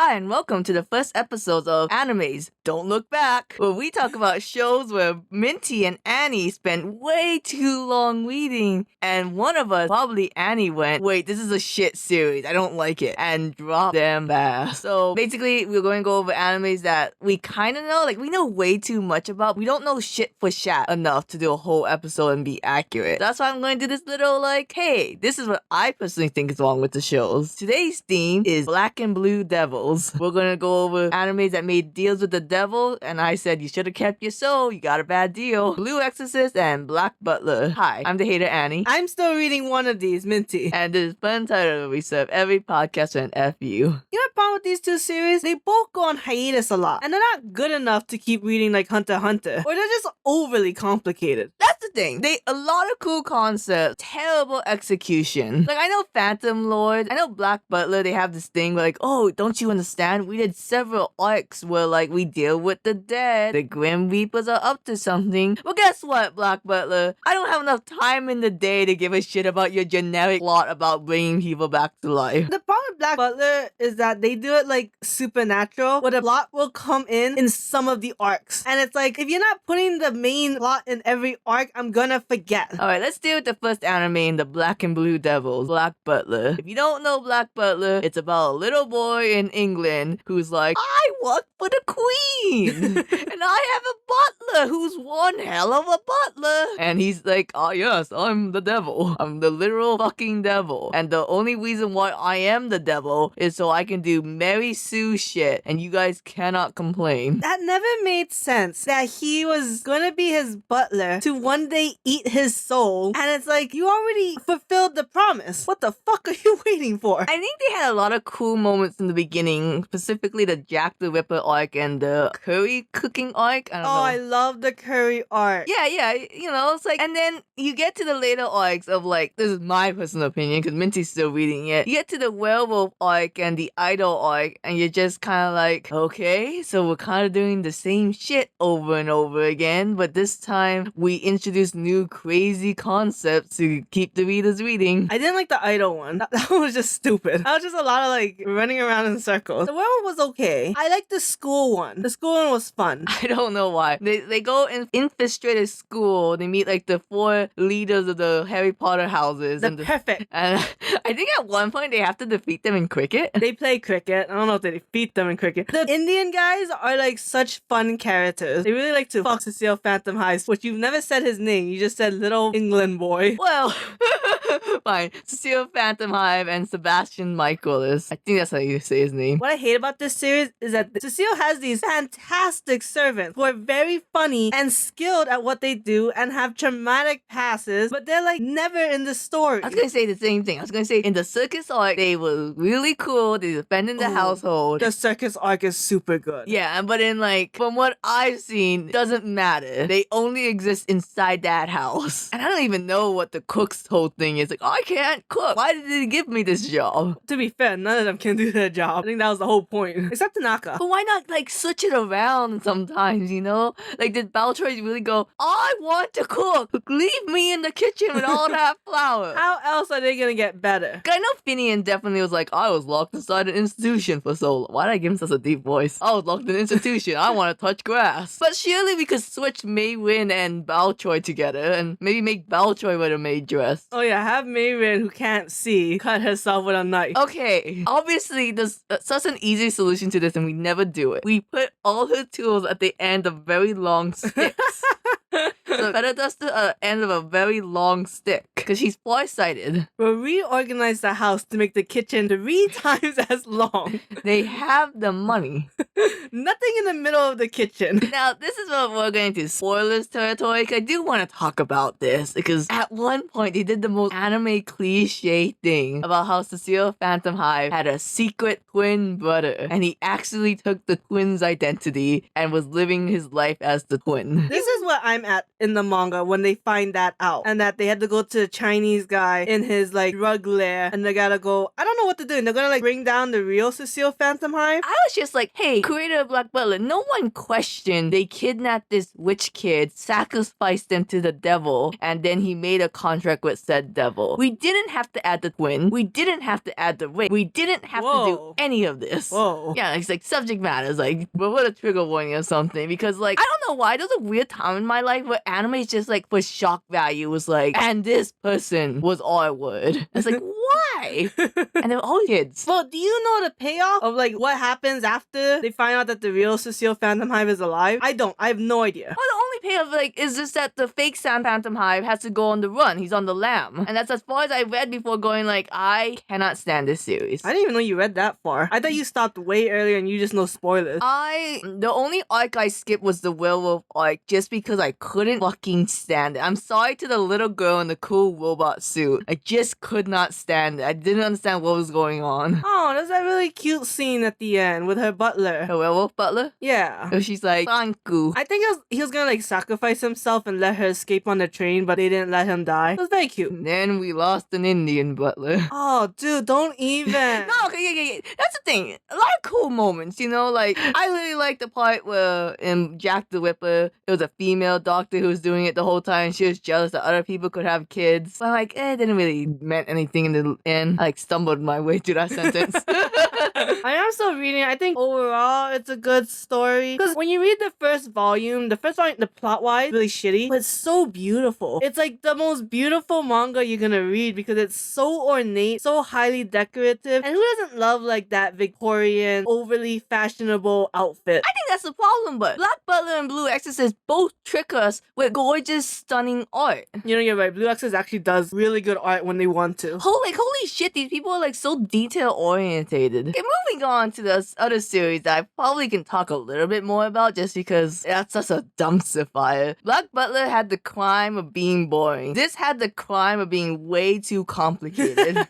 Hi, and welcome to the first episode of Animes Don't Look Back, where we talk about shows where Minty and Annie spent way too long reading, and one of us, probably Annie, went, wait, this is a shit series, I don't like it, and dropped them fast. So basically, we're going to go over animes that we kind of know, like we know way too much about. We don't know shit for shat enough to do a whole episode and be accurate. That's why I'm going to do this little like, hey, this is what I personally think is wrong with the shows. Today's theme is Black and Blue Devils. We're gonna go over animes that made deals with the devil, and I said you should have kept your soul, you got a bad deal. Blue Exorcist and Black Butler. Hi, I'm the hater Annie. I'm still reading one of these, Minty. And this is FunUntitled, where we serve every podcast an FU. You know the problem with these two series? They both go on hiatus a lot, and they're not good enough to keep reading like Hunter x Hunter, or they're just overly complicated. That's the thing. They a lot of cool concepts, terrible execution. Like I know Phantom Lord, I know Black Butler, they have this thing where like, oh, don't you understand? We did several arcs where like we deal with the dead. The Grim Reapers are up to something. But guess what, Black Butler? I don't have enough time in the day to give a shit about your generic plot about bringing people back to life. The problem with Black Butler is that they do it like supernatural, where the plot will come in some of the arcs. And it's like, if you're not putting the main plot in every arc, I'm gonna forget. Alright, let's deal with the first anime in the Black and Blue Devils, Black Butler. If you don't know Black Butler, it's about a little boy in England who's like, I work for the queen and I have a butler who's one hell of a butler. And he's like, oh yes, I'm the devil. I'm the literal fucking devil. And the only reason why I am the devil is so I can do Mary Sue shit and you guys cannot complain. That never made sense, that he was gonna be his butler to one day eat his soul. And it's like, you already fulfilled the promise. What the fuck are you waiting for? I think they had a lot of cool moments in the beginning, specifically the Jack the Ripper arc and the curry cooking arc. I don't know. I love the curry arc. Yeah, you know, it's like, and then you get to the later arcs of like, this is my personal opinion because Minty's still reading it. You get to the werewolf arc and the idol arc, and you're just kind of like, okay, so we're kind of doing the same shit over and over again, but this time we introduce new crazy concepts to keep the readers reading. I didn't like the idol one. That one was just stupid. That was just a lot of like running around in circles. The werewolf was okay. I liked the school one. The school one was fun. I don't know why. They go in infiltrated school. They meet like the 4 leaders of the Harry Potter houses. Perfect. And I think at one point they have to defeat them in cricket. They play cricket. I don't know if they defeat them in cricket. The Indian guys are like such fun characters. They really like to fuck Cecile Phantom Heist, which you've never said his name. You just said Little England Boy. Well, fine. Cecile Phantom Hive and Sebastian Michaelis. I think that's how you say his name. What I hate about this series is that Cecile has these fantastic servants who are very funny and skilled at what they do and have traumatic passes, but they're like never in the story. I was gonna say the same thing. I was gonna say in the circus arc, they were really cool. They defended the household. The circus arc is super good. Yeah, but in like, from what I've seen, doesn't matter. They only exist inside that house. And I don't even know what the cook's whole thing is. Like, oh, I can't cook. Why did they give me this job? To be fair, none of them can do their job. I think that was the whole point. Except Tanaka. But why not like switch it around sometimes, you know? Like, did Baltroy really go, I want to cook. Leave me in the kitchen with all that flour. How else are they gonna get better? I know Finian definitely was like, I was locked inside an institution for so long. Why did I give him such a deep voice? I was locked in an institution. I want to touch grass. But surely we could switch Maywin and Baltroy together and maybe make Baltroy wear a maid dress. Oh yeah, have Mayrin, who can't see, cut herself with a knife. Okay, obviously there's such an easy solution to this and we never do it. We put all her tools at the end of very long sticks. So better does the end of a very long stick because she's farsighted. We'll reorganize the house to make the kitchen 3 times as long. They have the money. Nothing in the middle of the kitchen. Now, this is what we're going to spoilers territory. I do want to talk about this because at one point they did the most anime cliche thing about how Cecile Phantom Hive had a secret twin brother and he actually took the twin's identity and was living his life as the twin. This is what I'm at in the manga when they find that out. And that they had to go to the Chinese guy in his like drug lair and they gotta go, I don't know what to do. And they're gonna like bring down the real Cecile Phantom Hive. I was just like, hey, creator of Black Butler, no one questioned they kidnapped this witch kid, sacrificed them to the devil, and then he made a contract with said devil. We didn't have to add the twin. We didn't have to add the rape. We didn't have to do any of this. Whoa. Yeah, it's like subject matters, like, but what a trigger warning or something. Because like, I don't know why, there's a weird time in my life where anime is just like, for shock value, was like, and this person was R-word. It's like, why? And they're all kids. Well, do you know the payoff of like what happens after they find out that the real Cecile Phantom Hive is alive? I don't. I have no idea. Well, the only payoff like is just that the fake Sand Phantom Hive has to go on the run. He's on the lam. And that's as far as I read before going like, I cannot stand this series. I didn't even know you read that far. I thought you stopped way earlier and you just know spoilers. The only arc I skipped was the werewolf arc just because I couldn't fucking stand it. I'm sorry to the little girl in the cool robot suit. I just could not stand it. I didn't understand what was going on. Oh, there's that really cute scene at the end with her butler. Her werewolf butler? Yeah. So she's like, Banku. I think he was gonna like sacrifice himself and let her escape on the train, but they didn't let him die. It was very cute. And then we lost an Indian butler. Oh, dude, don't even. No, okay, yeah. That's the thing. A lot of cool moments, you know? Like, I really like the part where in Jack the Ripper, it was a female doctor who was doing it the whole time. She was jealous that other people could have kids. But like, it didn't really meant anything in the end. I like stumbled my way through that sentence. I am still reading it. I think overall it's a good story. Because when you read the first volume, the plot-wise, really shitty, but it's so beautiful. It's like the most beautiful manga you're gonna read because it's so ornate, so highly decorative. And who doesn't love like that Victorian, overly fashionable outfit? I think that's the problem, but Black Butler and Blue Exorcist both trick us with gorgeous, stunning art. You know, you're right. Blue Exorcist actually does really good art when they want to. Holy shit, these people are like so detail-orientated. Okay, moving on to this other series that I probably can talk a little bit more about just because that's such a dumpster fire. Black Butler had the crime of being boring. This had the crime of being way too complicated.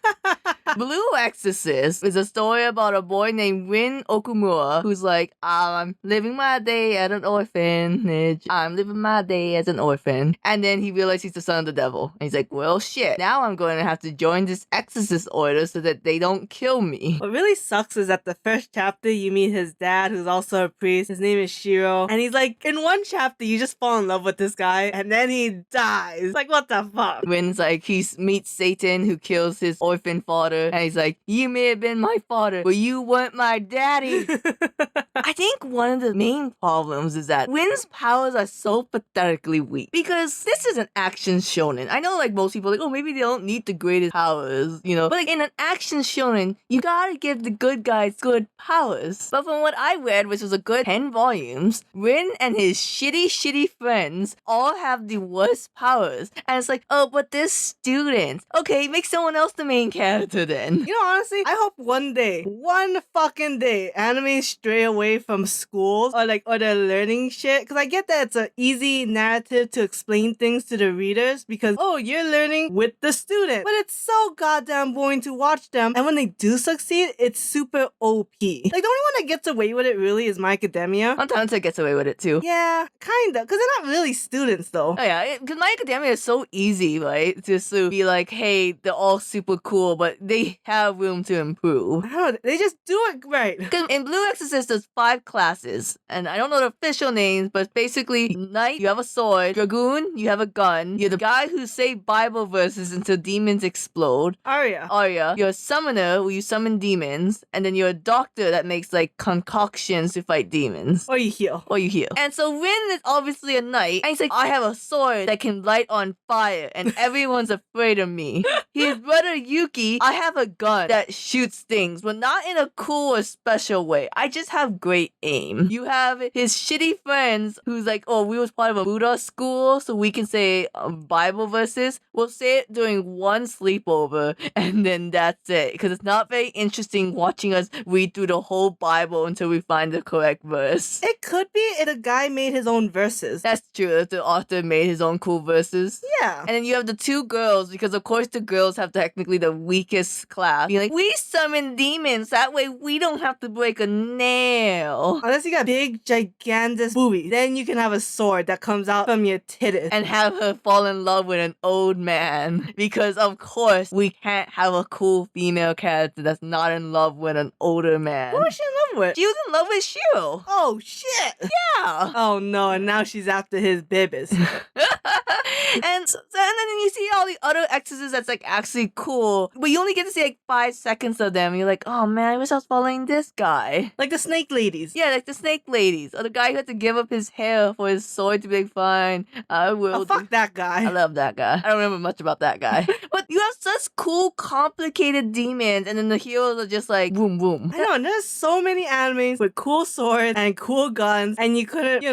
Blue Exorcist is a story about a boy named Rin Okumura who's like, I'm living my day at an orphanage. I'm living my day as an orphan. And then he realizes he's the son of the devil. And he's like, well, shit. Now I'm going to have to join this exorcist order so that they don't kill me. What really sucks is that the first chapter you meet his dad, who's also a priest. His name is Shiro. And he's like, in one chapter, you just fall in love with this guy, and then he dies. Like, what the fuck? Rin's like, he meets Satan who kills his orphan father. And he's like, you may have been my father, but you weren't my daddy. I think one of the main problems is that Rin's powers are so pathetically weak. Because this is an action shonen. I know like most people are like, oh, maybe they don't need the greatest powers, you know. But like in an action shonen, you gotta give the good guys good powers. But from what I read, which was a good 10 volumes, Rin and his shitty friends all have the worst powers. And it's like, oh, but they're students. Okay, make someone else the main character then. You know, honestly, I hope one fucking day, anime stray away from schools or they're learning shit. Because I get that it's an easy narrative to explain things to the readers because, oh, you're learning with the student. But it's so goddamn boring to watch them. And when they do succeed, it's super OP. Like, the only one that gets away with it really is My Academia. Sometimes it gets away with it too. Yeah, kinda. Because they're not really students, though. Oh yeah, because My Academia is so easy, right? Just to be like, hey, they're all super cool, but they have room to improve. I don't know, they just do it right. Because in Blue Exorcist, there's 5 classes, and I don't know the official names, but basically, Knight, you have a sword, Dragoon, you have a gun, you're the guy who say Bible verses until demons explode, Arya, you're a summoner where you summon demons, and then you're a doctor that makes like concoctions to fight demons. Or you heal. And so Rin is obviously a knight, and he's like, I have a sword that can light on fire, and everyone's afraid of me. His brother Yuki, I have a gun that shoots things, but not in a cool or special way. I just have great aim. You have his shitty friends who's like, oh, we was part of a Buddha school, so we can say Bible verses. We'll say it during one sleepover, and then that's it. Because it's not very interesting watching us read through the whole Bible until we find the correct verse. It could be if a guy made his own verses. That's true. If the author made his own cool verses. Yeah. And then you have the 2 girls, because of course the girls have technically the weakest class. Being like, we summon demons. That way we don't have to break a nail. male. Unless you got big, gigantic boobies, then you can have a sword that comes out from your titties. And have her fall in love with an old man. Because, of course, we can't have a cool female character that's not in love with an older man. Who was she in love with? She was in love with Shiro. Oh, shit. Yeah. Oh, no, and now she's after his babies. And then you see all the other exorcists that's like actually cool, but you only get to see like 5 seconds of them. You're like, oh man, I wish I was following this guy. Like the snake ladies. Yeah, like the snake ladies, or the guy who had to give up his hair for his sword to be like, fine, I will. Oh, fuck that guy. I love that guy. I don't remember much about that guy. But you have such cool, complicated demons, and then the heroes are just like, boom, boom. I know, and there's so many animes with cool swords and cool guns, and you couldn't,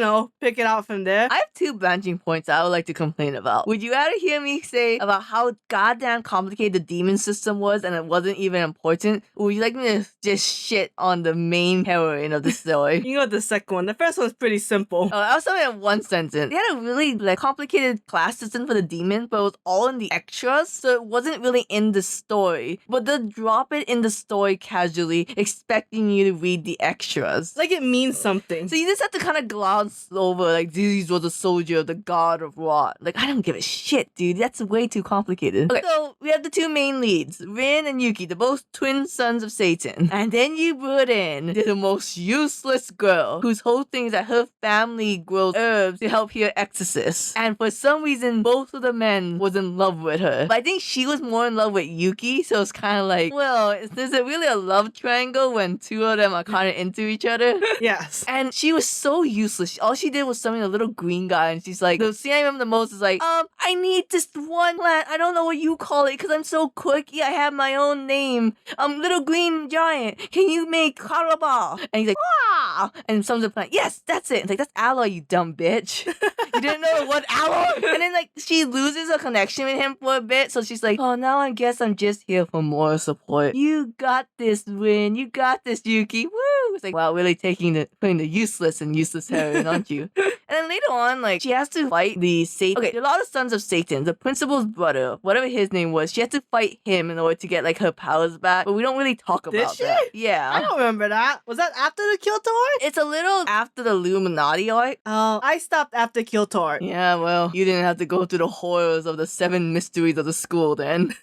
pick it out from there. I have 2 branching points I would like to complain about. Would you rather hear me say about how goddamn complicated the demon system was and it wasn't even important? Or would you like me to just shit on the main heroine of the story? You go with the second one. The first one's pretty simple. I also had one sentence. They had a really complicated class system for the demons, but it was all in the extras, so it wasn't really in the story. But they'll drop it in the story casually, expecting you to read the extras. Like it means something. So you just have to kind of gloss over, like, these was a soldier of the god of Rot. Like, I don't give a shit, dude. That's way too complicated. Okay, so we have the 2 main leads, Rin and Yuki. They're both twin sons of Satan. And then you put in the most useless girl, whose whole thing is that her family grows herbs to help heal exorcists. And for some reason, both of the men was in love with her. But I think she was more in love with Yuki, so it's kind of like, well, is it really a love triangle when 2 of them are kind of into each other? Yes. And she was so useless. All she did was summon a little green guy, and she's like, the scene I remember the most is like, I need this one plant. I don't know what you call it because I'm so quirky. I have my own name. Little green giant. Can you make Karaba? And he's like, ah! And summons the plant. Yes, that's it. It's like, that's aloe, you dumb bitch. You didn't know what aloe? And then she loses a connection with him for a bit, so she's like, oh, now I guess I'm just here for moral support. You got this, Win. You got this, Yuki. Woo! It's like, wow, really putting the useless and useless heroine, aren't you? And then later on, she has to fight the Satan. Okay, there are a lot of sons of Satan. The principal's brother, whatever his name was, she had to fight him in order to get her powers back. But we don't really talk about that. Yeah. I don't remember that. Was that after the Kyoto arc? It's a little after the Illuminati arc. Oh, I stopped after Kyoto arc. Yeah, well, you didn't have to go through the horrors of the 7 mysteries of the school then.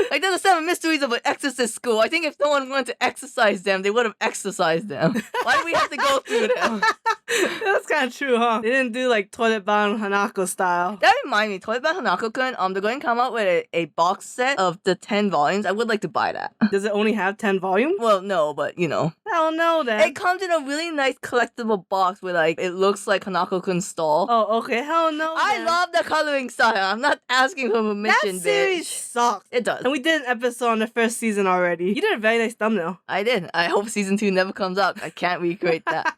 Like, there's the 7 mysteries of an exorcist school. I think if someone wanted to exorcise them, they would have exorcised them. Why do we have to go through them? That's kind of true, huh? They didn't do Toilet Bound Hanako style. That reminds me, Toilet Bound Hanako-kun, they're going to come out with a box set of the 10 volumes. I would like to buy that. Does it only have 10 volumes? Well, no, but I don't know then. It comes in a really nice collectible box where it looks like Hanako-kun's stall. Oh, okay. Hell no. I love the coloring style. I'm not asking for permission, that series bitch. sucks. It does. And we did an episode on the first season already. You did a very nice thumbnail. I did. I hope season 2 never comes out. I can't recreate that.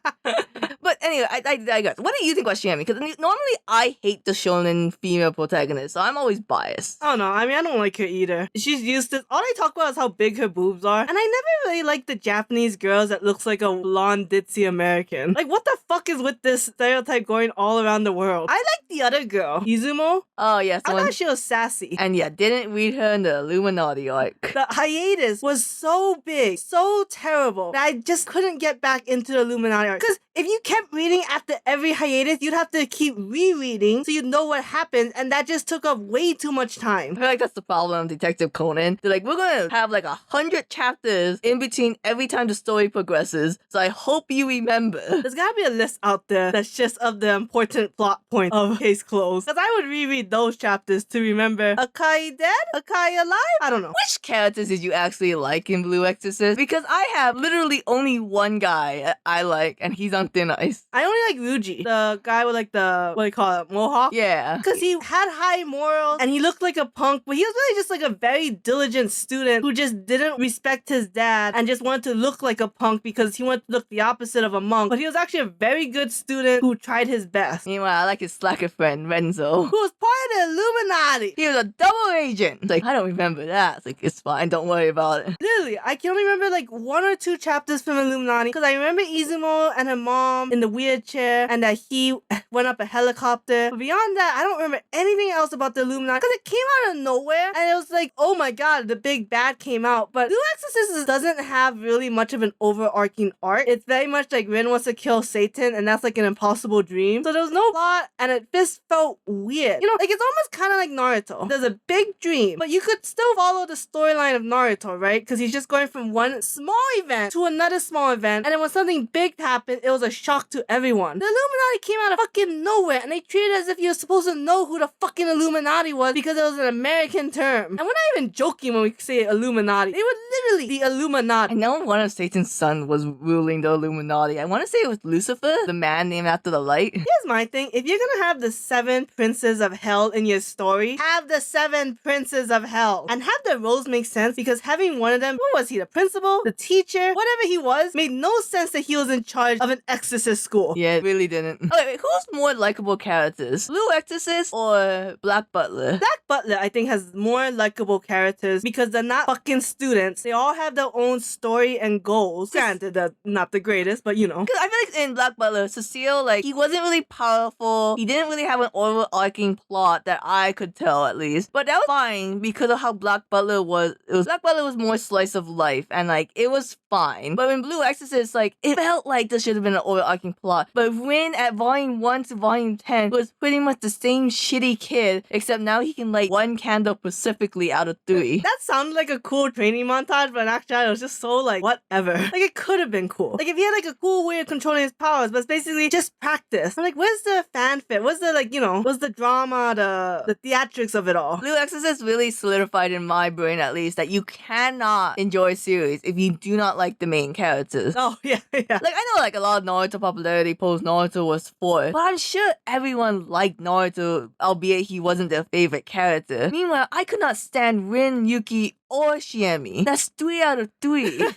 But anyway, I digress. What do you think about Shami? Because normally I hate the shonen female protagonist, so I'm always biased. Oh no, I don't like her either. She's used to, all they talk about is how big her boobs are. And I never really liked the Japanese girls that looks like a blonde ditzy American. Like, what the fuck is with this stereotype going all around the world? I like the other girl, Izumo. Oh yes, I thought she was sassy. And yeah, didn't read her in the Illuminati arc. The hiatus was so big, so terrible, that I just couldn't get back into the Illuminati arc. Because if you kept reading after every hiatus, you'd have to keep rereading so you'd know what happened, and that just took up way too much time. I feel like that's the problem of Detective Conan. They're like, we're gonna have 100 chapters in between every time the story progresses, so I hope you remember. There's gotta be a list out there that's just of the important plot points of Case Closed. Because I would reread those chapters to remember, Akai dead? Akai alive? I don't know. Which characters did you actually like in Blue Exorcist? Because I have literally only one guy I like, and he's on thin ice. I only like Ryuji, the guy with the, what do you call it, mohawk? Yeah. Because he had high morals, and he looked like a punk, but he was really just a very diligent student who just didn't respect his dad and just wanted to look like a punk because he wanted to look the opposite of a monk. But he was actually a very good student who tried his best. Meanwhile, I like his slacker friend, Renzo, who was part of the Illuminati. He was a double agent. It's I don't remember that. It's fine, don't worry about it. Literally, I can only remember 1 or 2 chapters from Illuminati because I remember Izumo and her mom mom in the wheelchair and that he went up a helicopter. But beyond that, I don't remember anything else about the Illuminati because it came out of nowhere and it was like, oh my god, the big bad came out. But Blue Exorcist doesn't have really much of an overarching arc. It's very much like Rin wants to kill Satan and that's like an impossible dream. So there was no plot and it just felt weird. You know, like it's almost kind of like Naruto. There's a big dream, but you could still follow the storyline of Naruto, right? Because he's just going from one small event to another small event, and then when something big happened, it was a shock to everyone. The Illuminati came out of fucking nowhere, and they treated it as if you're supposed to know who the fucking Illuminati was because it was an American term. And we're not even joking when we say Illuminati. They were literally the Illuminati. I know one of Satan's sons was ruling the Illuminati. I want to say it was Lucifer, the man named after the light. Here's my thing. If you're gonna have the 7 princes of hell in your story, have the 7 princes of hell. And have the roles make sense because having one of them, who was he? The principal? The teacher? Whatever he was, made no sense that he was in charge of an exorcist school. Yeah, it really didn't. Oh, wait, who's more likable characters? Blue Exorcist or Black Butler? Black Butler, I think, has more likable characters because they're not fucking students. They all have their own story and goals. Granted, they're not the greatest, but you know. Because I feel like in Black Butler, Cecile, like, he wasn't really powerful. He didn't really have an overarching plot that I could tell, at least. But that was fine because of how Black Butler was. Black Butler was more slice of life, and like it was fine. But in Blue Exorcist, like it felt like there should have been an overarching plot. But Rin at volume 1 to volume 10 was pretty much the same shitty kid, except now he can light one candle specifically out of 3. That sounded like a cool training montage, but actually it was just so like whatever. Like it could have been cool. Like if he had like a cool way of controlling his powers, but it's basically just practice. I'm like, where's the fanfare? Where's the like, you know, what's the drama, the theatrics of it all? Blue Exorcist really solidified in my brain, at least, that you cannot enjoy a series if you do not like the main characters. Oh, yeah. Like, I know, like, a lot of Naruto popularity post-Naruto was 4, but I'm sure everyone liked Naruto, albeit he wasn't their favorite character. Meanwhile, I could not stand Rin, Yuki, or Shiemi. That's 3 out of 3.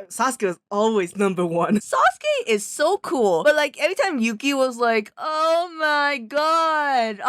Sasuke was always number 1. Sasuke is so cool, but like every time Yuki was like, oh my god,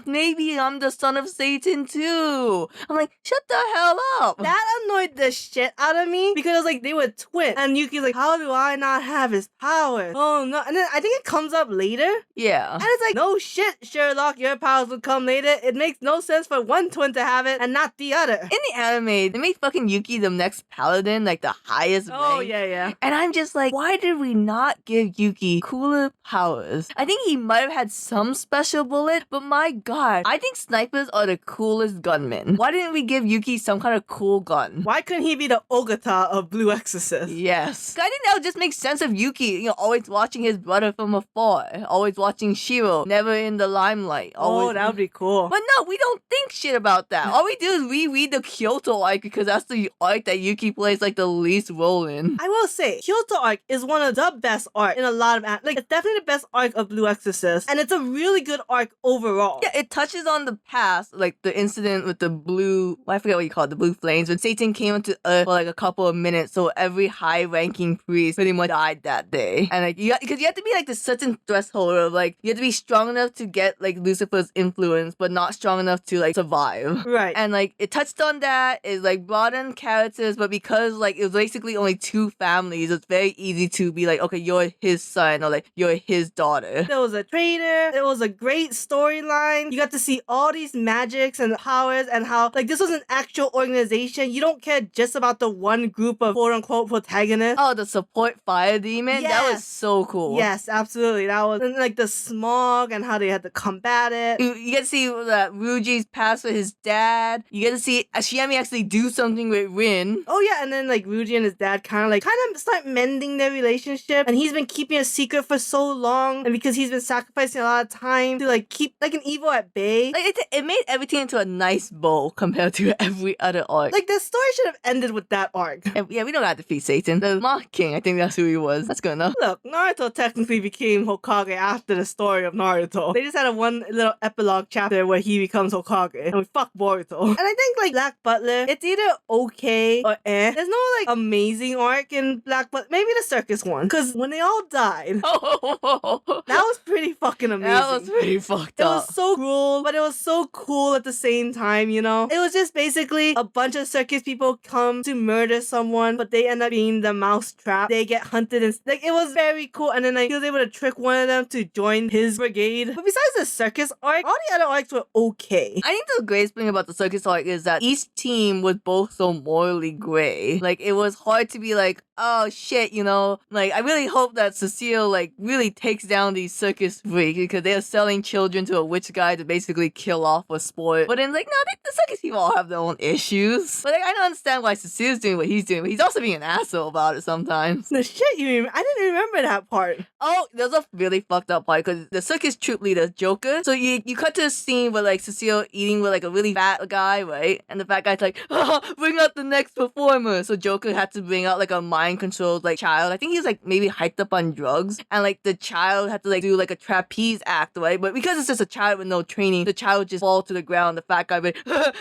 maybe I'm the son of Satan too. I'm like, shut the hell up. That annoyed the shit out of me because it was like they were twins, and Yuki's like, how do I not have his powers? Oh no. And then I think it comes up later. Yeah. And it's like, no shit, Sherlock, your powers will come later. It makes no sense for one twin to have it and not the other. In the anime, they made fucking Yuki the next paladin, like the highest Oh, rank. yeah. And I'm just like, why did we not give Yuki cooler powers? I think he might have had some special bullet, but my god, I think snipers are the coolest gunmen. Why didn't we give Yuki some kind of cool gun? Why couldn't he be the Ogata of Blue Exorcist? Yes. I think that would just make sense of Yuki, you know, always watching his brother from afar, always watching Shiro, never in the limelight. Oh, that would be cool. But no, we don't think shit about that. All we do is reread the Kyoto arc because that's the arc that Yuki plays like the least role in. I will say, Kyoto arc is one of the best arc in a lot of like it's definitely the best arc of Blue Exorcist, and it's a really good arc overall. Yeah, it touches on the past, like the incident with the blue, I forget what you call it, the blue flames, when Satan came into Earth for like a couple of minutes, so every high-ranking priest pretty much died that day. And like, because you have to be like this certain threshold of like, you have to be strong enough to get like Lucifer's influence, but not strong enough to like survive. Right. And like, it touched on that, it like broadened characters, but because like it was basically only 2 families, it's very easy to be like, okay, you're his son, or like, you're his daughter. There was a traitor. It was a great storyline. You got to see all these magics and powers and how like this was an actual organization. You don't care just about the one group of quote-unquote protagonists. Oh, the support fire demon? Yes. That was so cool. Yes, absolutely. That was and, like the smog and how they had to combat it. You get to see that Ryuji's past with his dad. You get to see Shiemi actually do something with Rin. Oh yeah, and then like Ryuji and his dad kind of start mending their relationship, and he's been keeping a secret for so long, and because he's been sacrificing a lot of time to like keep like an evil at bay. Like it made everything into a nice bow compared to every other arc. Like the story should have ended with that arc. And, yeah, we don't have to defeat Satan. The Mock King, I think that's who he was. That's good enough. Look, Naruto technically became Hokage after the story of Naruto. They just had a one little epilogue chapter where he becomes Hokage, and we fuck Boruto. And I think like Black Butler, it's either okay or eh. There's no like amazing amazing arc in Black Butler. Maybe the circus one. Because when they all died, that that was pretty fucking amazing. was pretty fucked It up. was so cruel, but it was so cool at the same time, you know? It was just basically a bunch of circus people come to murder someone, but they end up being the mouse trap. They get hunted and like it was very cool. And then like he was able to trick one of them to join his brigade. But besides the circus arc, all the other arcs were okay. I think the greatest thing about the circus arc is that each team was both so morally gray. Like, it was hard to be like, oh shit, you know? Like, I really hope that Cecile, like, really takes down these circus freaks because they are selling children to a witch guy to basically kill off for sport. But then, like, no, the circus people all have their own issues. But, like, I don't understand why Cecile's doing what he's doing, but he's also being an asshole about it sometimes. The shit you remember? I didn't remember that part. Oh, there's a really fucked up part because the circus troop leader, Joker. So you cut to a scene where like Cecile eating with like a really fat guy, right? And the fat guy's like, oh, bring out the next performer. So Joker had to bring out like a mind controlled like child. I think he was like maybe hyped up on drugs, and like the child had to like do like a trapeze act, right? But because it's just a child with no training, the child would just fall to the ground. The fat guy would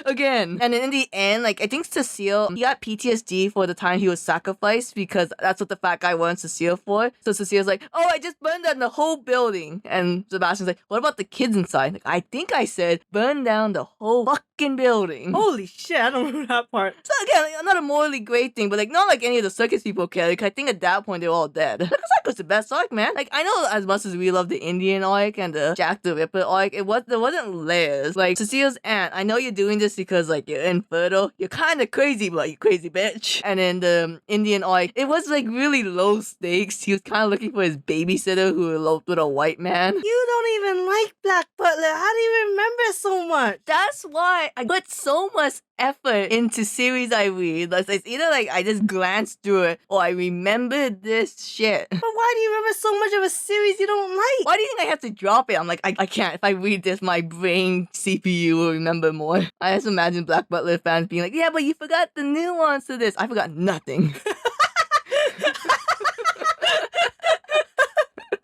again. And then in the end, like I think Cecile, he got PTSD for the time he was sacrificed because that's what the fat guy wanted Cecile for. So Cecile's like, oh, I just burned down the whole building. And Sebastian's like, what about the kids inside? Like, I think I said burn down the whole fucking building. Holy shit, I don't remember that part. So again, like, not a morally great thing, but like not like any of the circus people care. Like I think at that point they were all dead. Circus arc was the best arc, man. Like I know as much as we love the Indian arc and the Jack the Ripper arc, there wasn't layers. Like Cecile's aunt, I know you're doing this because like you're infertile. You're kind of crazy, but you crazy bitch. And in the Indian arc, it was like really low stakes. He was kind of looking for his babysitter who eloped with a white man. You don't even like Black Butler. How do you remember so much? That's why I put so much effort into series I read. Like, it's either like I just glanced through it or I remember this shit. But why do you remember so much of a series you don't like? Why do you think I have to drop it? I'm like, I can't. If I read this, my brain CPU will remember more. I just imagine Black Butler fans being like, yeah, but you forgot the nuance to this. I forgot nothing.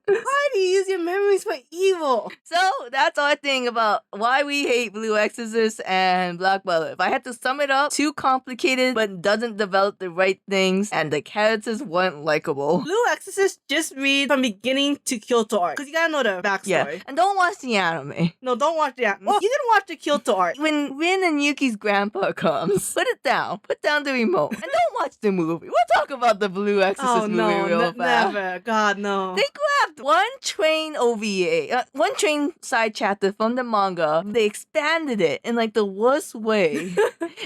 Why do you use your memories for evil? So that's our thing about why we hate Blue Exorcist and Black Butler. If I had to sum it up, too complicated but doesn't develop the right things, and the characters weren't likable. Blue Exorcist, just read from beginning to Kyoto arc, because you gotta know the backstory. Yeah, and don't watch the anime. No, don't watch the anime. Well, you can watch the Kyoto arc. When Rin and Yuki's grandpa comes, put it down. Put down the remote. And don't watch the movie. We'll talk about the Blue Exorcist movie real fast. Never. God, no. They grabbed one train OVA, one train side chapter from the manga. They expanded it in like the worst way.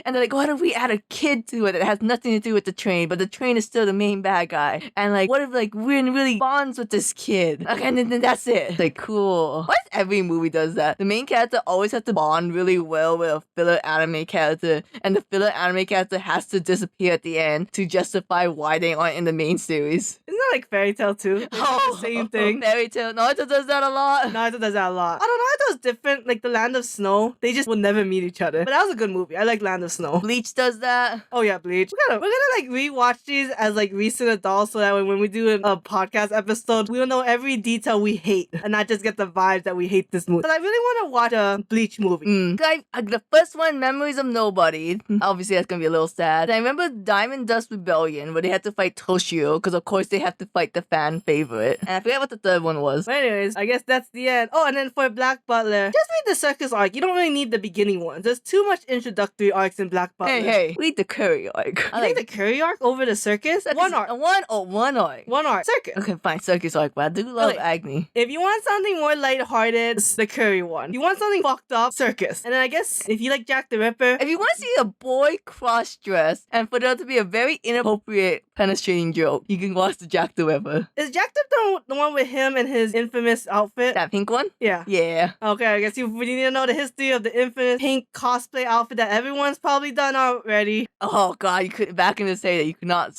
And they're like, what if we add a kid to it that has nothing to do with the train, but the train is still the main bad guy? And like, what if like Rin really bonds with this kid? Okay, and then that's it. Like, cool. Why does every movie does that? The main character always has to bond really well with a filler anime character, and the filler anime character has to disappear at the end to justify why they aren't in the main series. Isn't that like Fairy Tail too? The same thing. Fairy Tail. Naruto does that a lot. Naruto does that a lot. I don't know. I thought it was different. Like the Land of Snow, they just will never meet each other. But that was a good movie. I like Land of Snow. Bleach does that. Oh yeah, Bleach. We're gonna like rewatch these as like recent adults, so that when we do a podcast episode, we will know every detail we hate and not just get the vibes that we hate this movie. But I really want to watch a Bleach movie. The first one, Memories of Nobody. Obviously, that's gonna be a little sad. I remember Diamond Dust Rebellion, where they had to fight Toshio, because of course they have to fight the fan favorite. And I forget what the third one was. But anyways, I guess that's the end. Oh, and then for Black Butler, just read the circus arc. You don't really need the beginning ones. There's too much introductory arcs in Black Butler. Hey, read the Curry arc. You like the Curry arc over the circus? One arc. One arc. One arc. Circus. Okay, fine, circus arc, but I do love Agni. If you want something more lighthearted, it's the Curry one. You want something fucked up, circus. And then I guess if you like Jack the Ripper, if you want to see a boy cross-dressed and for there to be a very inappropriate penetrating joke, you can watch the Jack the Ripper. Is Jack the one with him and his infamous outfit? That pink one? Yeah. Yeah. Okay, I guess you need to know the history of the infamous pink cosplay outfit that everyone's probably done already. Oh god, you could back in the day that you could not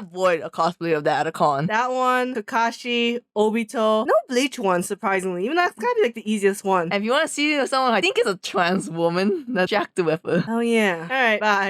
avoid a cosplay of that at a con. That one, Kakashi, Obito. No Bleach one, surprisingly. Even though that's gotta be like the easiest one. And if you want to see someone I think is a trans woman, that's Jack the Ripper. Oh yeah. Alright, bye.